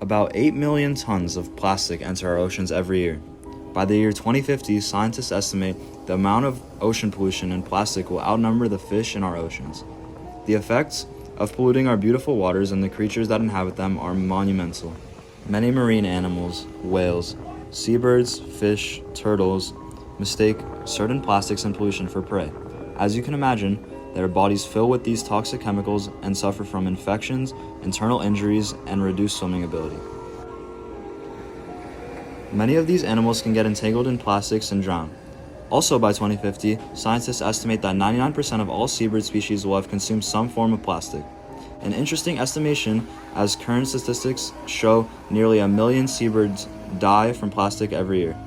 About 8 million tons of plastic enter our oceans every year. By the year 2050, scientists estimate the amount of ocean pollution and plastic will outnumber the fish in our oceans. The effects of polluting our beautiful waters and the creatures that inhabit them are monumental. Many marine animals, whales, seabirds, fish, turtles, mistake certain plastics and pollution for prey. As you can imagine, their bodies fill with these toxic chemicals and suffer from infections, internal injuries, and reduced swimming ability. Many of these animals can get entangled in plastics and drown. Also by 2050, scientists estimate that 99% of all seabird species will have consumed some form of plastic. An interesting estimation, as current statistics show nearly 1 million seabirds die from plastic every year.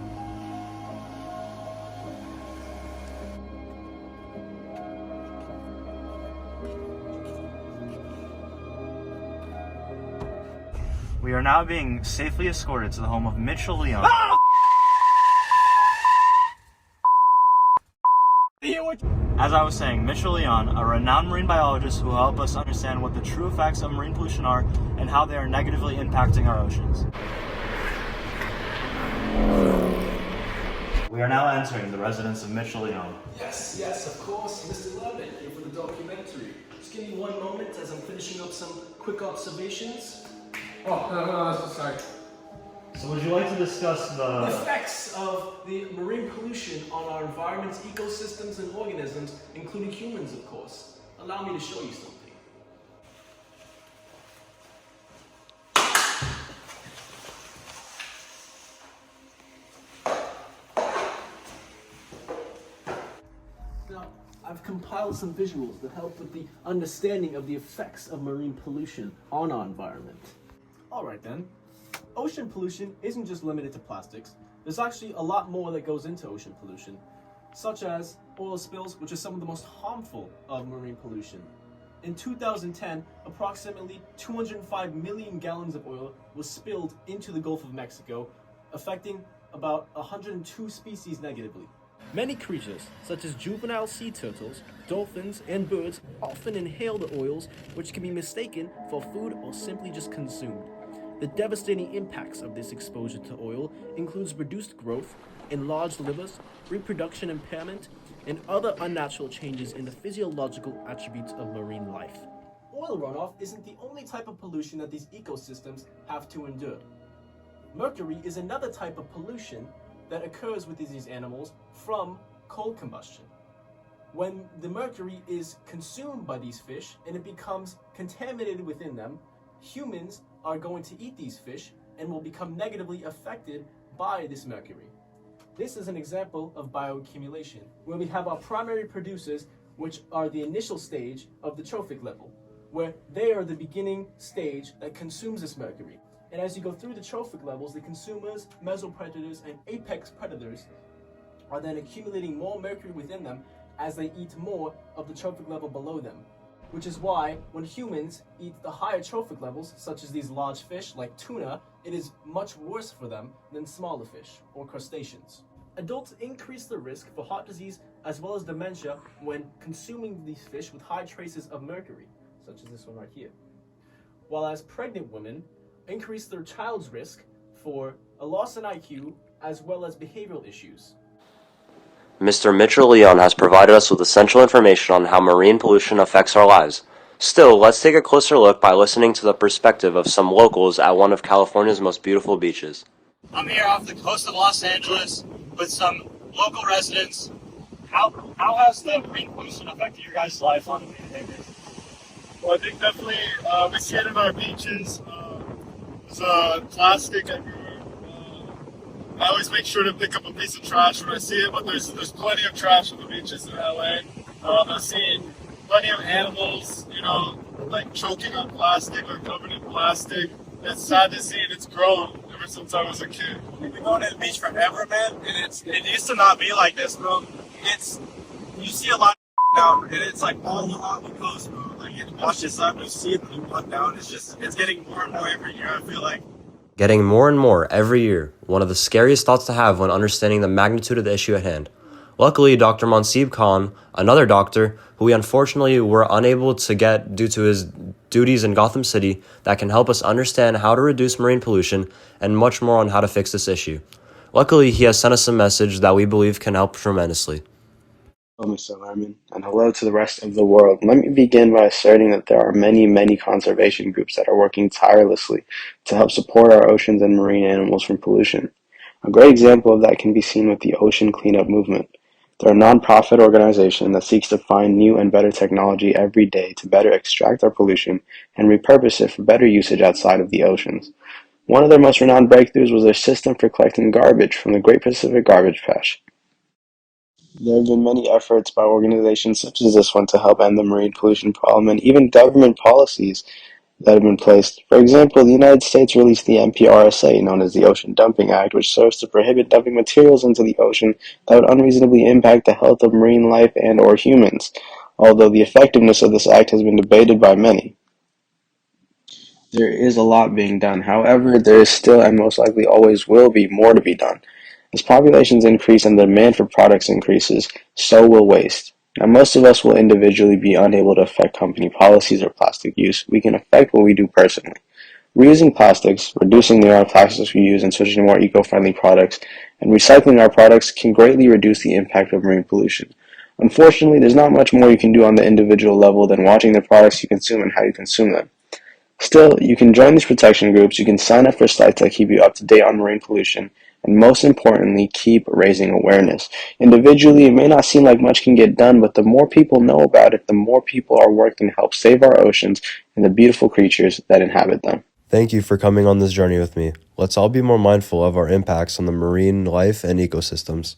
We are now being safely escorted to the home of Mitchell Leon. As I was saying, Mitchell Leon, a renowned marine biologist who will help us understand what the true effects of marine pollution are and how they are negatively impacting our oceans. We are now entering the residence of Mitchell Leon. Yes, of course, Mr. Lerman, here for the documentary. Just give me one moment as I'm finishing up some quick observations. Oh, sorry. So would you like to discuss the effects of the marine pollution on our environment's ecosystems and organisms, including humans, of course? Allow me to show you something. Now, I've compiled some visuals that help with the understanding of the effects of marine pollution on our environment. Alright then. Ocean pollution isn't just limited to plastics. There's actually a lot more that goes into ocean pollution, such as oil spills, which are some of the most harmful of marine pollution. In 2010, approximately 205 million gallons of oil was spilled into the Gulf of Mexico, affecting about 102 species negatively. Many creatures, such as juvenile sea turtles, dolphins, and birds, often inhale the oils, which can be mistaken for food or simply just consumed. The devastating impacts of this exposure to oil includes reduced growth, enlarged livers, reproduction impairment, and other unnatural changes in the physiological attributes of marine life. Oil runoff isn't the only type of pollution that these ecosystems have to endure. Mercury is another type of pollution that occurs with these animals from coal combustion. When the mercury is consumed by these fish and it becomes contaminated within them, humans are going to eat these fish and will become negatively affected by this mercury. This is an example of bioaccumulation, where we have our primary producers, which are the initial stage of the trophic level, where they are the beginning stage that consumes this mercury. And as you go through the trophic levels, the consumers, mesopredators, and apex predators are then accumulating more mercury within them as they eat more of the trophic level below them. Which is why when humans eat the higher trophic levels, such as these large fish like tuna, it is much worse for them than smaller fish or crustaceans. Adults increase the risk for heart disease as well as dementia when consuming these fish with high traces of mercury, such as this one right here. While as pregnant women increase their child's risk for a loss in IQ as well as behavioral issues. Mr. Mitchell Leon has provided us with essential information on how marine pollution affects our lives. Still, let's take a closer look by listening to the perspective of some locals at one of California's most beautiful beaches. I'm here off the coast of Los Angeles with some local residents. How has the marine pollution affected your guys' life on a day-to-day basis? Well, I think definitely we see it in our beaches. There's plastic everywhere. I always make sure to pick up a piece of trash when I see it, but there's plenty of trash on the beaches in LA. I see plenty of animals, like choking on plastic or covered in plastic. It's sad to see it. It's grown ever since I was a kid. We've been going to the beach forever, man, and it used to not be like this, bro. You see a lot of now, and it's like all along the coast, bro. Like it washes up, you see it, and you walk down. It's getting more and more every year, I feel like. Getting more and more every year, one of the scariest thoughts to have when understanding the magnitude of the issue at hand. Luckily, Dr. Mansib Khan, another doctor, who we unfortunately were unable to get due to his duties in Gotham City, that can help us understand how to reduce marine pollution and much more on how to fix this issue. Luckily, he has sent us a message that we believe can help tremendously. Hello, Mr. Lerman, and hello to the rest of the world. Let me begin by asserting that there are many, many conservation groups that are working tirelessly to help support our oceans and marine animals from pollution. A great example of that can be seen with the Ocean Cleanup Movement. They're a nonprofit organization that seeks to find new and better technology every day to better extract our pollution and repurpose it for better usage outside of the oceans. One of their most renowned breakthroughs was their system for collecting garbage from the Great Pacific Garbage Patch. There have been many efforts by organizations such as this one to help end the marine pollution problem, and even government policies that have been placed. For example, the United States released the MPRSA, known as the Ocean Dumping Act, which serves to prohibit dumping materials into the ocean that would unreasonably impact the health of marine life and or humans, although the effectiveness of this act has been debated by many. There is a lot being done. However, there is still and most likely always will be more to be done. As populations increase and the demand for products increases, so will waste. Now, most of us will individually be unable to affect company policies or plastic use. We can affect what we do personally. Reusing plastics, reducing the amount of plastics we use and switching to more eco-friendly products, and recycling our products can greatly reduce the impact of marine pollution. Unfortunately, there's not much more you can do on the individual level than watching the products you consume and how you consume them. Still, you can join these protection groups, you can sign up for sites that keep you up to date on marine pollution, and most importantly, keep raising awareness. Individually, it may not seem like much can get done, but the more people know about it, the more people are working to help save our oceans and the beautiful creatures that inhabit them. Thank you for coming on this journey with me. Let's all be more mindful of our impacts on the marine life and ecosystems.